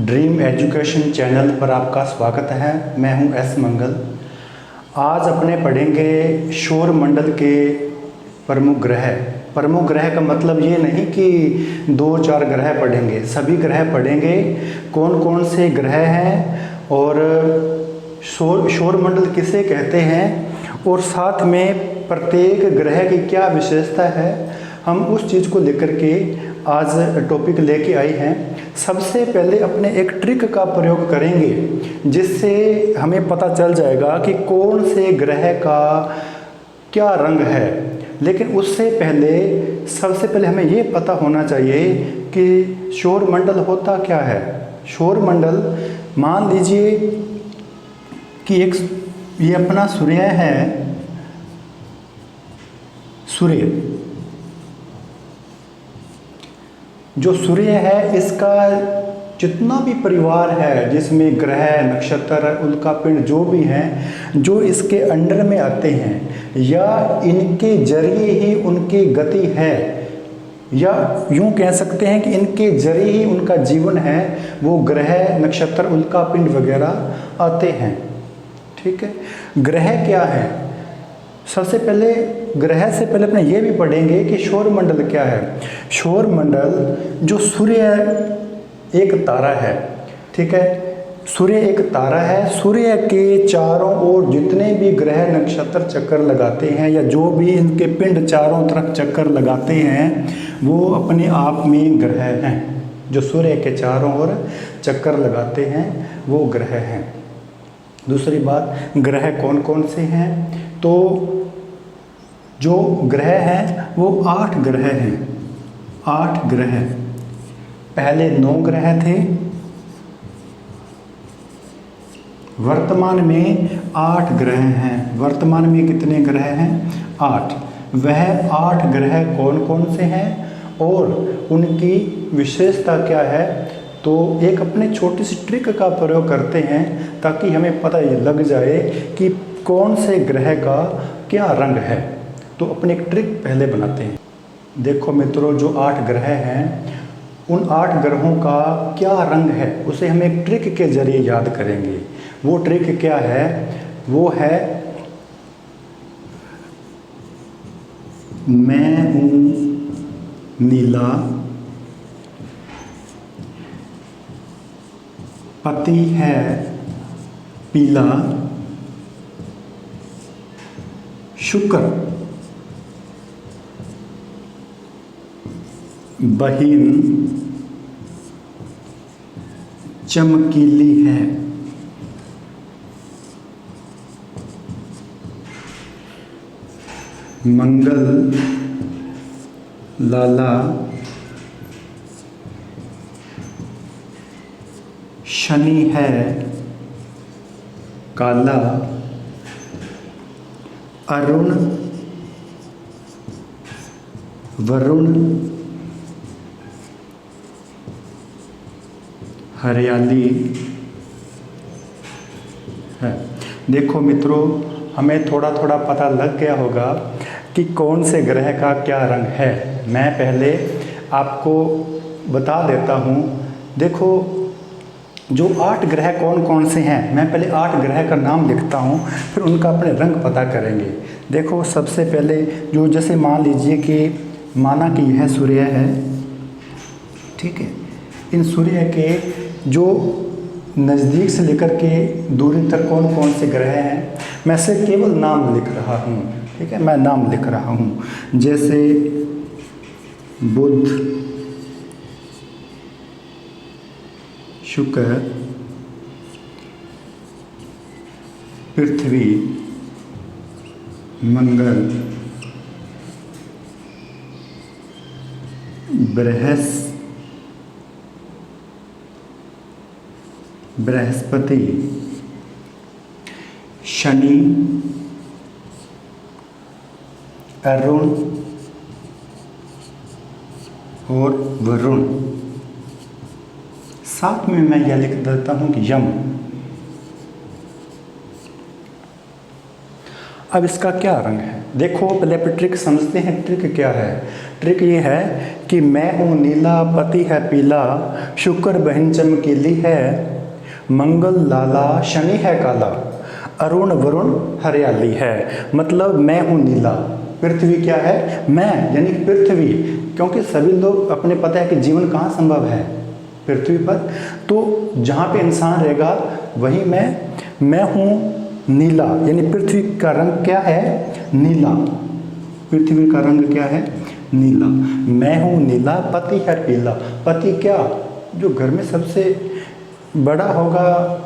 Dream education channel पर आपका स्वागत है। मैं हूं एस मंगल। आज अपने पढ़ेंगे सौर मंडल के प्रमुख ग्रह। प्रमुख ग्रह का मतलब ये नहीं कि 2-4 ग्रह पढ़ेंगे, सभी ग्रह पढ़ेंगे। कौन कौन से ग्रह हैं और सौर मंडल किसे कहते हैं और साथ में प्रत्येक ग्रह की क्या विशेषता है, हम उस चीज़ को लेकर के आज टॉपिक लेके आए हैं। सबसे पहले अपने एक ट्रिक का प्रयोग करेंगे जिससे हमें पता चल जाएगा कि कौन से ग्रह का क्या रंग है। लेकिन उससे पहले सबसे पहले हमें ये पता होना चाहिए कि सौर मंडल होता क्या है। सौर मंडल, मान लीजिए कि ये अपना सूर्य है। सूर्य जो सूर्य है, इसका जितना भी परिवार है जिसमें ग्रह, नक्षत्र, उल्कापिंड जो भी हैं, जो इसके अंडर में आते हैं या इनके जरिए ही उनकी गति है, या यूं कह सकते हैं कि इनके जरिए ही उनका जीवन है, वो ग्रह, नक्षत्र, उल्कापिंड वगैरह आते हैं। ठीक है। ग्रह क्या है? सबसे पहले ग्रह से पहले अपने ये भी पढ़ेंगे कि सौर मंडल क्या है। सौर मंडल, जो सूर्य एक तारा है, ठीक है, सूर्य एक तारा है। सूर्य के चारों ओर जितने भी ग्रह, नक्षत्र चक्कर लगाते हैं या जो भी इनके पिंड चारों तरफ चक्कर लगाते हैं, वो अपने आप में ग्रह हैं। जो सूर्य के चारों ओर चक्कर लगाते हैं वो ग्रह हैं। दूसरी बात, ग्रह कौन कौन से हैं? तो जो ग्रह हैं वो 8 ग्रह हैं। 8 ग्रह। पहले 9 ग्रह थे, वर्तमान में 8 ग्रह हैं। वर्तमान में कितने ग्रह हैं? 8। वह 8 ग्रह कौन कौन से हैं और उनकी विशेषता क्या है? तो एक अपने छोटी सी ट्रिक का प्रयोग करते हैं ताकि हमें पता लग जाए कि कौन से ग्रह का क्या रंग है। तो अपने एक ट्रिक पहले बनाते हैं। देखो मित्रों, जो 8 ग्रह हैं, उन 8 ग्रहों का क्या रंग है उसे हम एक ट्रिक के जरिए याद करेंगे। वो ट्रिक क्या है? वो है, मैं हूँ नीला, पति है पीला, शुक्र बहिन चमकीली है, मंगल लाला, शनि है काला, अरुण वरुण हरियाली है। देखो मित्रों, हमें थोड़ा थोड़ा पता लग गया होगा कि कौन से ग्रह का क्या रंग है। मैं पहले आपको बता देता हूँ। देखो, जो 8 ग्रह कौन कौन से हैं, मैं पहले 8 ग्रह का नाम लिखता हूँ, फिर उनका अपने रंग पता करेंगे। देखो, सबसे पहले जो, जैसे मान लीजिए कि माना कि यह सूर्य है, ठीक है। इन सूर्य के जो नज़दीक से लेकर के दूरी तक कौन कौन से ग्रह हैं, मैं सिर्फ केवल नाम लिख रहा हूँ, ठीक है। मैं नाम लिख रहा हूँ, जैसे बुध, शुक्र, पृथ्वी, मंगल, बृहस्पति, शनि, अरुण और वरुण। साथ में मैं यह लिख देता हूं कि यम। अब इसका क्या रंग है? देखो, पहले ट्रिक समझते हैं। ट्रिक क्या है? ट्रिक ये है कि मैं हूँ नीला, पति है पीला, शुक्र बहन चमकीली है, मंगल लाला, शनि है काला, अरुण वरुण हरियाली है। मतलब मैं हूँ नीला, पृथ्वी क्या है, मैं यानी कि पृथ्वी, क्योंकि सभी लोग अपने पता है कि जीवन कहाँ संभव है, पृथ्वी पर। तो जहाँ पे इंसान रहेगा वही मैं हूँ नीला, यानी पृथ्वी का रंग क्या है, नीला, पृथ्वी का रंग क्या है, नीला। मैं हूँ नीला, पति है पीला। पति क्या, जो घर में सबसे बड़ा होगा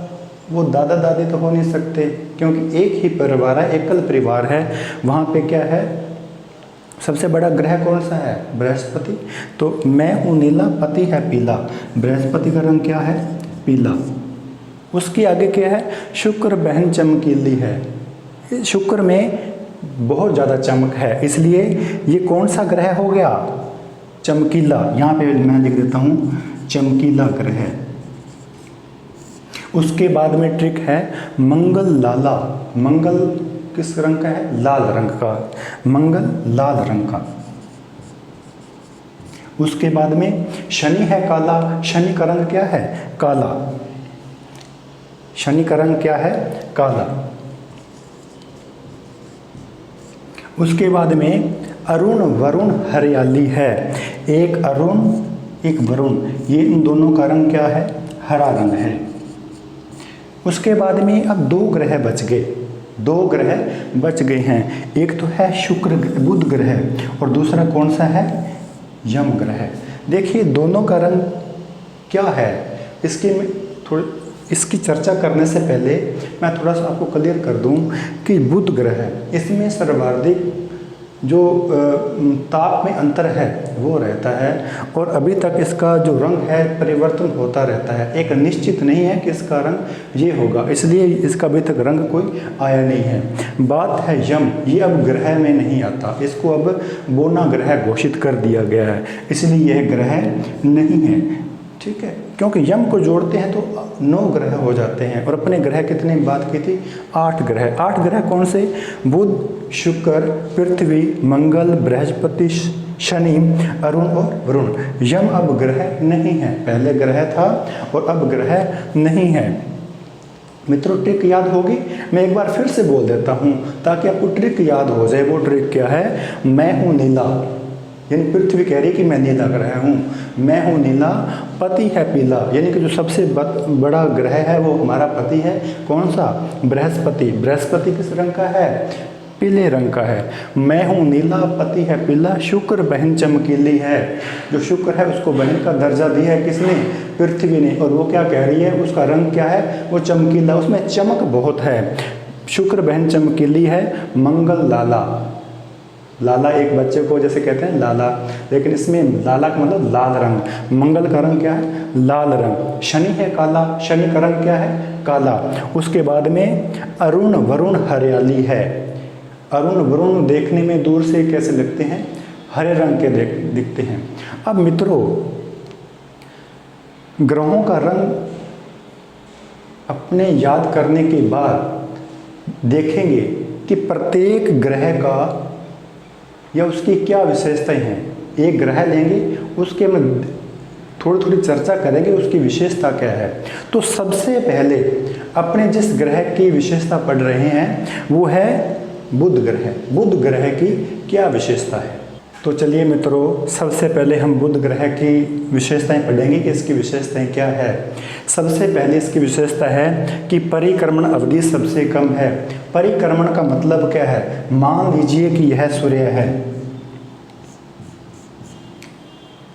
वो दादा दादी तो हो नहीं सकते, क्योंकि एक ही परिवार है, एकल परिवार है। वहाँ पे क्या है, सबसे बड़ा ग्रह कौन सा है, बृहस्पति। तो मैं हूँ नीला, पति है पीला, बृहस्पति का रंग क्या है, पीला। उसके आगे क्या है, शुक्र बहन चमकीली है। शुक्र में बहुत ज़्यादा चमक है, इसलिए ये कौन सा ग्रह हो गया, चमकीला। यहाँ पे मैं लिख देता हूँ चमकीला ग्रह। उसके बाद में ट्रिक है मंगल लाला। मंगल किस रंग का है, लाल रंग का, मंगल लाल रंग का। उसके बाद में शनि है काला। शनि का रंग क्या है, काला। शनि का रंग क्या है, काला। उसके बाद में अरुण वरुण हरियाली है। एक अरुण एक वरुण, ये इन दोनों का रंग क्या है, हरा रंग है। उसके बाद में अब दो ग्रह बच गए, दो ग्रह बच गए हैं। एक तो है शुक्र बुध ग्रह और दूसरा कौन सा है, यम ग्रह। देखिए दोनों का रंग क्या है, इसकी चर्चा करने से पहले मैं थोड़ा सा आपको क्लियर कर दूं कि बुध ग्रह, इसमें सर्वाधिक जो ताप में अंतर है वो रहता है, और अभी तक इसका जो रंग है परिवर्तन होता रहता है। एक निश्चित नहीं है कि इसका रंग ये होगा, इसलिए इसका अभी तक रंग कोई आया नहीं है। बात है यम, ये अब ग्रह में नहीं आता, इसको अब बोना ग्रह घोषित कर दिया गया है, इसलिए यह ग्रह नहीं है, ठीक है। क्योंकि यम को जोड़ते हैं तो 9 ग्रह हो जाते हैं, और अपने ग्रह कितने बात की थी, 8 ग्रह। 8 ग्रह कौन से, बुध शुक्र पृथ्वी मंगल बृहस्पति शनि अरुण और वरुण। यम अब ग्रह नहीं है, पहले ग्रह था और अब ग्रह नहीं है। मित्रों ट्रिक याद होगी, मैं एक बार फिर से बोल देता हूँ ताकि आपको ट्रिक याद हो जाए। वो ट्रिक क्या है, मैं हूँ नीला, यानी पृथ्वी कह रही कि मैं नीला ग्रह हूँ, मैं हूँ नीला, पति है पीला, यानी कि जो सबसे बड़ा ग्रह है वो हमारा पति है, कौन सा, बृहस्पति। बृहस्पति किस रंग का है, पीले रंग का है। मैं हूँ नीला, पति है पीला, शुक्र बहन चमकीली है। जो शुक्र है उसको बहन का दर्जा दिया है किसने, पृथ्वी ने, और वो क्या कह रही है, उसका रंग क्या है, वो चमकीला, उसमें चमक बहुत है। शुक्र बहन चमकीली है, मंगल लाला। लाला एक बच्चे को जैसे कहते हैं लाला, लेकिन इसमें लाला का मतलब लाल रंग, मंगल का रंग क्या है, लाल रंग। शनि है काला, शनि का रंग क्या है, काला। उसके बाद में अरुण वरुण हरियाली है। अरुण वरुण देखने में दूर से कैसे लगते हैं, हरे रंग के दिखते हैं। अब मित्रों ग्रहों का रंग अपने याद करने के बाद देखेंगे कि प्रत्येक ग्रह का या उसकी क्या विशेषताएं हैं। एक ग्रह लेंगे, उसके में थोड़ी थोड़ी चर्चा करेंगे उसकी विशेषता क्या है। तो सबसे पहले अपने जिस ग्रह की विशेषता पढ़ रहे हैं वो है बुध ग्रह। बुध ग्रह की क्या विशेषता है, तो चलिए मित्रों सबसे पहले हम बुध ग्रह की विशेषताएं पढ़ेंगे कि इसकी विशेषताएं क्या है। सबसे पहले इसकी विशेषता है कि परिक्रमण अवधि सबसे कम है। परिक्रमण का मतलब क्या है, मान लीजिए कि यह सूर्य है,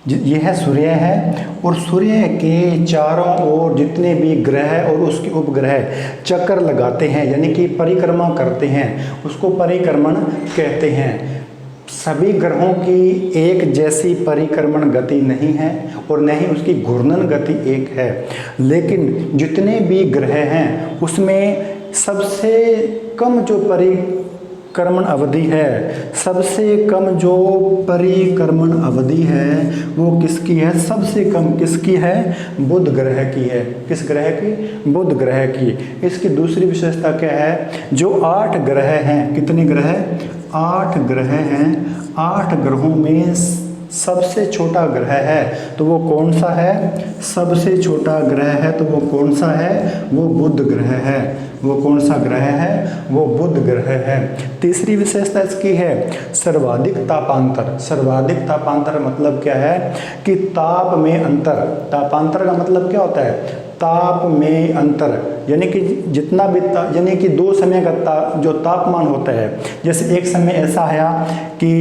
यह सूर्य है और सूर्य के चारों ओर जितने भी ग्रह और उसके उपग्रह चक्कर लगाते हैं यानी कि परिक्रमा करते हैं, उसको परिक्रमण कहते हैं। सभी ग्रहों की एक जैसी परिक्रमण गति नहीं है और न ही उसकी घूर्णन गति एक है, लेकिन जितने भी ग्रह हैं उसमें सबसे कम जो परिक्रमण अवधि है, सबसे कम जो परिक्रमण अवधि है वो किसकी है, सबसे कम किसकी है, बुध ग्रह की है। किस ग्रह की, बुध ग्रह की। इसकी दूसरी विशेषता क्या है, जो 8 ग्रह हैं, कितने ग्रह, 8 ग्रह हैं, 8 ग्रहों में सबसे छोटा ग्रह है तो वो कौन सा है? सबसे छोटा ग्रह है तो वो कौन सा है? वो बुध ग्रह है। वो कौन सा ग्रह है? वो बुध ग्रह है। तीसरी विशेषता इसकी है सर्वाधिक तापांतर। सर्वाधिक तापांतर मतलब क्या है कि ताप में अंतर। तापांतर का मतलब क्या होता है? ताप में अंतर, यानी कि जितना भी यानी कि दो समय का जो तापमान होता है, जैसे एक समय ऐसा आया कि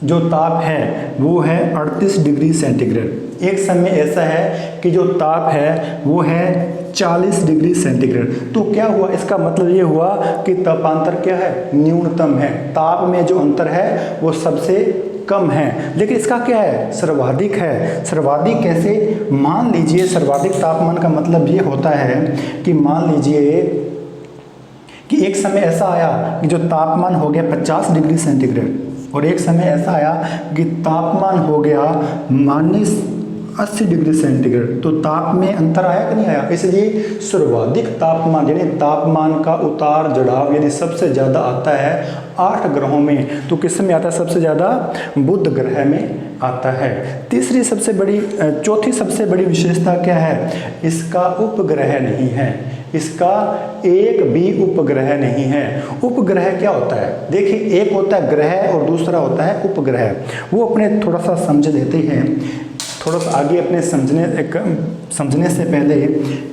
जो ताप है वो है 38 डिग्री सेंटीग्रेड। एक समय ऐसा है कि जो ताप है वो है 40 डिग्री सेंटीग्रेड। तो क्या हुआ? इसका मतलब ये हुआ कि तापांतर क्या है? न्यूनतम है। ताप में जो अंतर है वो सबसे कम है, लेकिन इसका क्या है? सर्वाधिक है। सर्वाधिक कैसे? मान लीजिए सर्वाधिक तापमान का मतलब ये होता है कि मान लीजिए कि एक समय ऐसा आया कि जो तापमान हो गया 50 डिग्री सेंटीग्रेड, और एक समय ऐसा आया कि तापमान हो गया -80 डिग्री सेंटीग्रेड। तो ताप में अंतर आया कि नहीं आया? इसलिए सर्वाधिक तापमान यानी तापमान का उतार चढ़ाव यदि सबसे ज़्यादा आता है 8 ग्रहों में, तो किस में आता है? सबसे ज़्यादा बुध ग्रह में आता है। चौथी सबसे बड़ी विशेषता क्या है? इसका उपग्रह नहीं है। इसका एक भी उपग्रह नहीं है। उपग्रह क्या होता है? देखिए, एक होता है ग्रह और दूसरा होता है उपग्रह। वो अपने थोड़ा सा समझ लेते हैं, थोड़ा सा आगे अपने समझने से पहले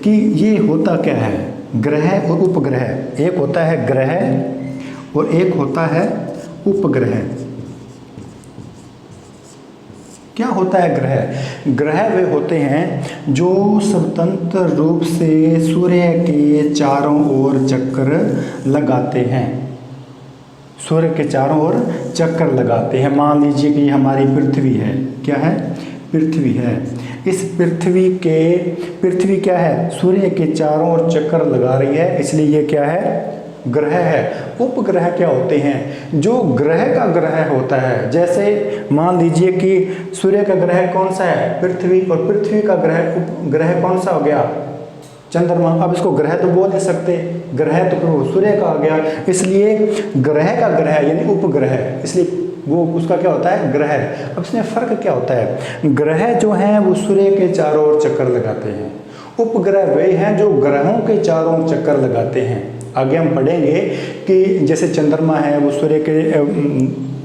कि ये होता क्या है ग्रह और उपग्रह। एक होता है ग्रह और एक होता है उपग्रह। क्या होता है ग्रह? ग्रह वे होते हैं जो स्वतंत्र रूप से सूर्य के चारों ओर चक्कर लगाते हैं। सूर्य के चारों ओर चक्कर लगाते हैं। मान लीजिए कि हमारी पृथ्वी है। क्या है? पृथ्वी है। इस पृथ्वी क्या है? सूर्य के चारों ओर चक्कर लगा रही है, इसलिए ये क्या है? ग्रह है। उपग्रह क्या होते हैं? जो ग्रह का ग्रह होता है। जैसे मान लीजिए कि सूर्य का ग्रह कौन सा है? पृथ्वी। और पृथ्वी का ग्रह कौन सा हो गया? चंद्रमा। अब इसको ग्रह तो बोल नहीं सकते, ग्रह तो फिर वो सूर्य का आ गया, इसलिए ग्रह का ग्रह यानी उपग्रह, इसलिए वो उसका क्या होता है? ग्रह। अब इसमें फर्क क्या होता है? ग्रह जो हैं वो सूर्य के चारों ओर चक्कर लगाते हैं। उपग्रह वे हैं जो ग्रहों के चारों ओर चक्कर लगाते हैं। आगे हम पढ़ेंगे कि जैसे चंद्रमा है वो सूर्य के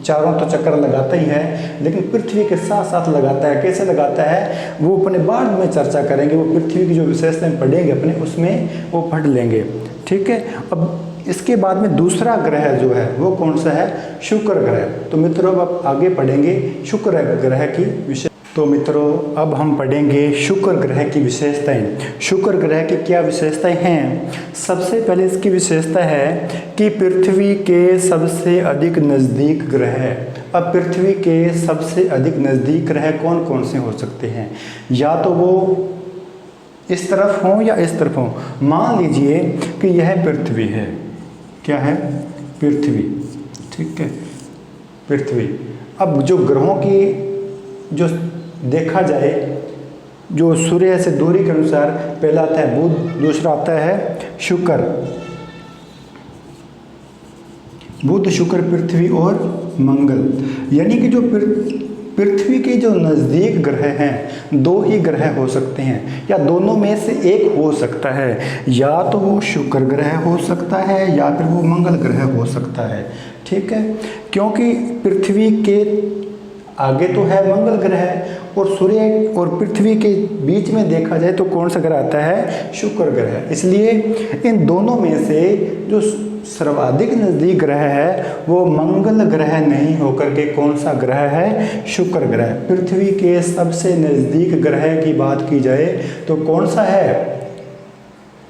चारों तो चक्कर लगाता ही है, लेकिन पृथ्वी के साथ साथ लगाता है। कैसे लगाता है वो अपने बाद में चर्चा करेंगे। वो पृथ्वी की जो विशेषताएं पढ़ेंगे अपने, उसमें वो पढ़ लेंगे। ठीक है। अब इसके बाद में दूसरा ग्रह जो है वो कौन सा है? शुक्र ग्रह। तो मित्रों अब आगे पढ़ेंगे शुक्र ग्रह की विशेष। तो मित्रों अब हम पढ़ेंगे शुक्र ग्रह की विशेषताएं। शुक्र ग्रह की क्या विशेषताएं हैं? सबसे पहले इसकी विशेषता है कि पृथ्वी के सबसे अधिक नज़दीक ग्रह है। अब पृथ्वी के सबसे अधिक नज़दीक ग्रह कौन कौन से हो सकते हैं? या तो वो इस तरफ हों या इस तरफ हों। मान लीजिए कि यह पृथ्वी है। क्या है? पृथ्वी। ठीक है, पृथ्वी। अब जो ग्रहों की जो देखा जाए, जो सूर्य से दूरी के अनुसार, पहला आता है बुध, दूसरा आता है शुक्र। बुध, शुक्र, पृथ्वी और मंगल। यानी कि जो पृथ्वी के जो नज़दीक ग्रह हैं, दो ही ग्रह हो सकते हैं या दोनों में से एक हो सकता है। या तो वो शुक्र ग्रह हो सकता है या फिर वो मंगल ग्रह हो सकता है। ठीक है, क्योंकि पृथ्वी के आगे तो है मंगल ग्रह और सूर्य और पृथ्वी के बीच में देखा जाए तो कौन सा ग्रह आता है? शुक्र ग्रह। इसलिए इन दोनों में से जो सर्वाधिक नज़दीक ग्रह है वो मंगल ग्रह नहीं होकर के कौन सा ग्रह है? शुक्र ग्रह। पृथ्वी के सबसे नज़दीक ग्रह की बात की जाए तो कौन सा है?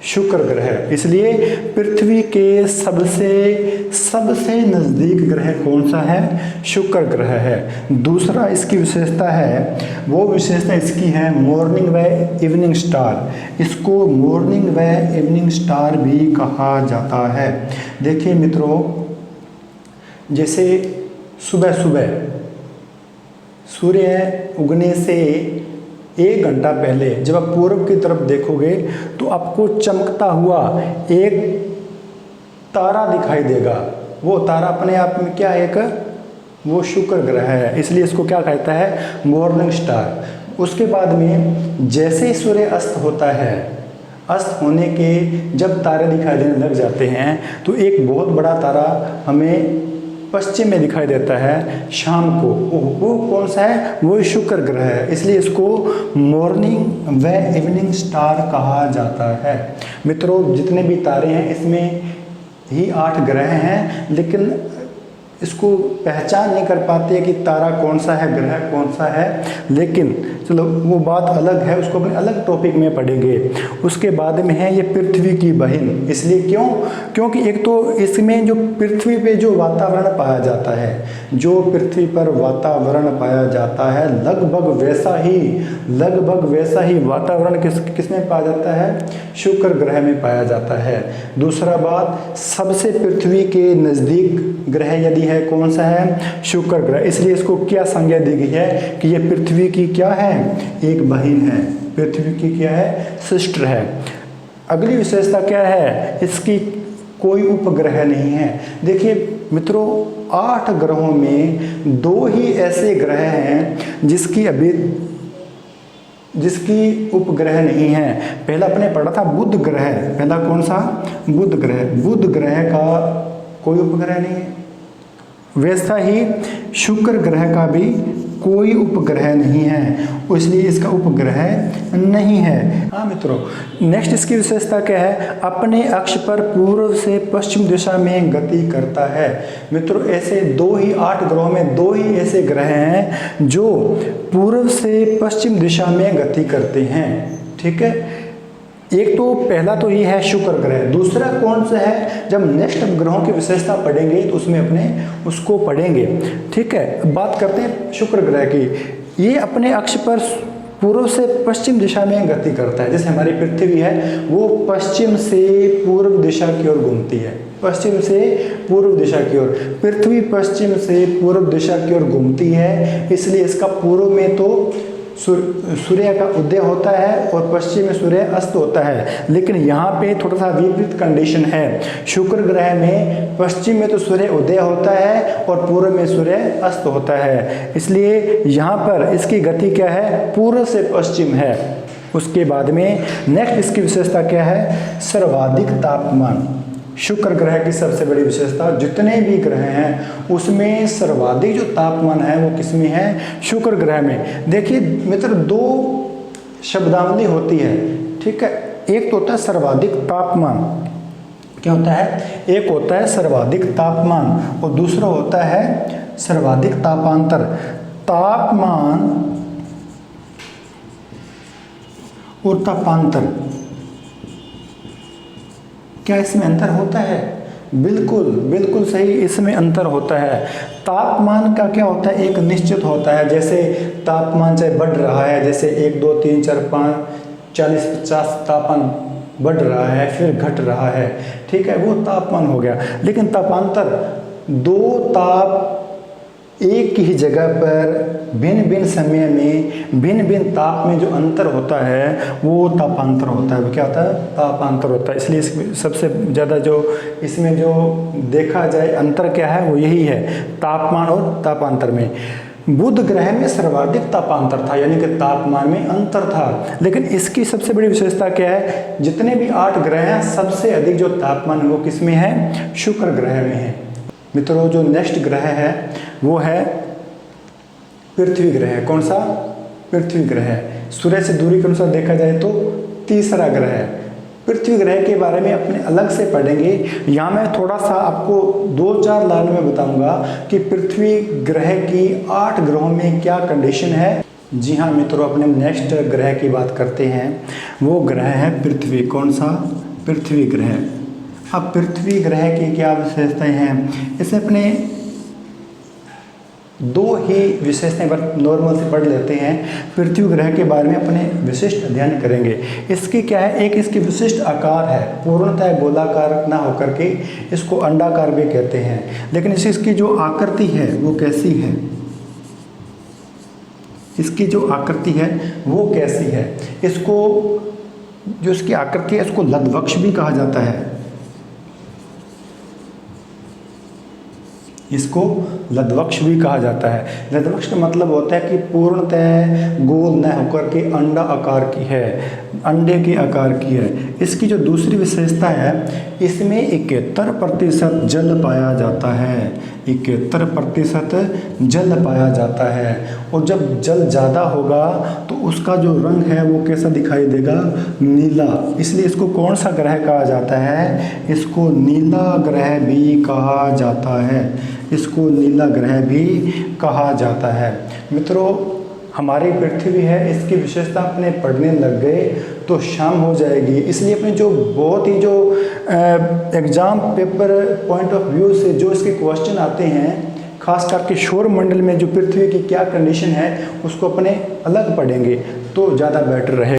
शुक्र ग्रह। इसलिए पृथ्वी के सबसे नज़दीक ग्रह कौन सा है? शुक्र ग्रह है। दूसरा इसकी विशेषता है, वो विशेषता इसकी है मॉर्निंग व इवनिंग स्टार। इसको मॉर्निंग व इवनिंग स्टार भी कहा जाता है। देखिए मित्रों, जैसे सुबह सुबह सूर्य उगने से 1 घंटा पहले जब आप पूर्व की तरफ देखोगे तो आपको चमकता हुआ एक तारा दिखाई देगा। वो तारा अपने आप में क्या है? एक वो शुक्र ग्रह है, इसलिए इसको क्या कहता है, मॉर्निंग स्टार। उसके बाद में जैसे ही सूर्य अस्त होता है, अस्त होने के जब तारे दिखाई देने लग जाते हैं तो एक बहुत बड़ा तारा हमें पश्चिम में दिखाई देता है शाम को, वो कौन सा है, वो शुक्र ग्रह है, इसलिए इसको मॉर्निंग व इवनिंग स्टार कहा जाता है। मित्रों, जितने भी तारे हैं इसमें ही 8 ग्रह हैं, लेकिन इसको पहचान नहीं कर पाते कि तारा कौन सा है, ग्रह कौन सा है, लेकिन चलो वो बात अलग है, उसको अपने अलग टॉपिक में पढ़ेंगे। उसके बाद में है ये पृथ्वी की बहन, इसलिए क्योंकि एक तो इसमें जो पृथ्वी पे जो वातावरण पाया जाता है, जो पृथ्वी पर वातावरण पाया जाता है लगभग वैसा ही वातावरण किसमें पाया जाता है, शुक्र ग्रह में पाया जाता है। दूसरा बात, सबसे पृथ्वी के नज़दीक ग्रह यदि है कौन सा है, शुक्र ग्रह, इसलिए इसको क्या संज्ञा दी गई है कि ये पृथ्वी की क्या है, एक बहन है, पृथ्वी की क्या है, सिस्टर है। अगली विशेषता क्या है, इसकी कोई उपग्रह नहीं है। देखिए मित्रों, 8 ग्रहों में 2 ही ऐसे ग्रह हैं जिसकी उपग्रह नहीं है। पहला अपने पढ़ा था बुध ग्रह, पहला कौन सा, बुध ग्रह का कोई उपग्रह नहीं है। वैसा ही शुक्र ग्रह का भी कोई उपग्रह नहीं है, इसलिए इसका उपग्रह नहीं है। हाँ मित्रों, नेक्स्ट इसकी विशेषता क्या है, अपने अक्ष पर पूर्व से पश्चिम दिशा में गति करता है। मित्रों, ऐसे 8 ग्रहों में 2 ही ऐसे ग्रह हैं जो पूर्व से पश्चिम दिशा में गति करते हैं। ठीक है, एक तो पहला तो ये है शुक्र ग्रह, दूसरा कौन सा है, जब नेक्स्ट ग्रहों की विशेषता पढ़ेंगे तो उसमें अपने उसको पढ़ेंगे। ठीक है, अब बात करते हैं शुक्र ग्रह की। ये अपने अक्ष पर पूर्व से पश्चिम दिशा में गति करता है। जैसे हमारी पृथ्वी है वो पश्चिम से पूर्व दिशा की ओर घूमती है, पश्चिम से पूर्व दिशा की ओर, पृथ्वी पश्चिम से पूर्व दिशा की ओर घूमती है, इसलिए इसका पूर्व में तो सूर्य का उदय होता है और पश्चिम में सूर्य अस्त होता है। लेकिन यहाँ पे थोड़ा सा विपरीत कंडीशन है, शुक्र ग्रह में पश्चिम में तो सूर्य उदय होता है और पूर्व में सूर्य अस्त होता है, इसलिए यहाँ पर इसकी गति क्या है, पूर्व से पश्चिम है। उसके बाद में नेक्स्ट इसकी विशेषता क्या है, सर्वाधिक तापमान। शुक्र ग्रह की सबसे बड़ी विशेषता, जितने भी ग्रह हैं उसमें सर्वाधिक जो तापमान है वो किसमें है, शुक्र ग्रह में। देखिए मित्र, 2 शब्दावली होती है। ठीक है, एक तो होता है सर्वाधिक तापमान, क्या होता है, एक होता है सर्वाधिक तापमान और दूसरा होता है सर्वाधिक तापांतर। तापमान और तापांतर, क्या इसमें अंतर होता है, बिल्कुल सही, इसमें अंतर होता है। तापमान का क्या होता है, एक निश्चित होता है, जैसे तापमान चाहे बढ़ रहा है, जैसे 1 2 3 4 5 40 50 तापमान बढ़ रहा है फिर घट रहा है, ठीक है, वो तापमान हो गया। लेकिन तापांतर, 2 ताप एक ही जगह पर भिन्न भिन्न समय में भिन्न भिन्न ताप में जो अंतर होता है वो तापांतर होता है। वो क्या होता है, तापांतर होता है। इसलिए इसमें सबसे ज़्यादा जो इसमें जो देखा जाए अंतर क्या है वो यही है, तापमान और तापांतर में। बुध ग्रह में सर्वाधिक तापांतर था, यानी कि तापमान में अंतर था। लेकिन इसकी सबसे बड़ी विशेषता क्या है, जितने भी 8 ग्रह हैं सबसे अधिक जो तापमान है वो किस में है, शुक्र ग्रह में है। मित्रों, जो नेक्स्ट ग्रह है वो है पृथ्वी ग्रह। कौन सा, पृथ्वी ग्रह। सूर्य से दूरी के अनुसार देखा जाए तो तीसरा ग्रह है। पृथ्वी ग्रह के बारे में अपने अलग से पढ़ेंगे। यहाँ मैं थोड़ा सा आपको 2-4 लाइन में बताऊंगा कि पृथ्वी ग्रह की 8 ग्रहों में क्या कंडीशन है। जी हाँ मित्रों, अपने नेक्स्ट ग्रह की बात करते हैं, वो ग्रह है पृथ्वी। कौन सा, पृथ्वी ग्रह। अब पृथ्वी ग्रह की क्या विशेषताएं हैं, इसमें अपने 2 ही विशेषताएं नॉर्मल से पढ़ लेते हैं। पृथ्वी ग्रह के बारे में अपने विशिष्ट अध्ययन करेंगे। इसकी क्या है, एक इसकी विशिष्ट आकार है, पूर्णतः गोलाकार ना होकर के इसको अंडाकार भी कहते हैं। लेकिन इसकी जो आकृति है वो कैसी है, इसकी जो आकृति है वो कैसी है, इसको जो इसकी आकृति है इसको लघ्वक्ष भी कहा जाता है, इसको लध्वक्ष भी कहा जाता है। लध्वक्ष का मतलब होता है कि पूर्णतः गोल न होकर के अंडा आकार की है, अंडे के आकार की है। इसकी जो दूसरी विशेषता है, इसमें 71% जल पाया जाता है, 71% जल पाया जाता है। और जब जल ज़्यादा होगा तो उसका जो रंग है वो कैसा दिखाई देगा, नीला। इसलिए इसको कौन सा ग्रह कहा जाता है, इसको नीला ग्रह भी कहा जाता है, इसको नीला ग्रह भी कहा जाता है। मित्रों, हमारी पृथ्वी है, इसकी विशेषता अपने पढ़ने लग गए तो शाम हो जाएगी। इसलिए अपने जो बहुत ही जो exam paper point of view से जो इसके क्वेश्चन आते हैं, खास करके सौर मंडल में जो पृथ्वी की क्या कंडीशन है उसको अपने अलग पढ़ेंगे तो ज़्यादा बेटर रहेगा।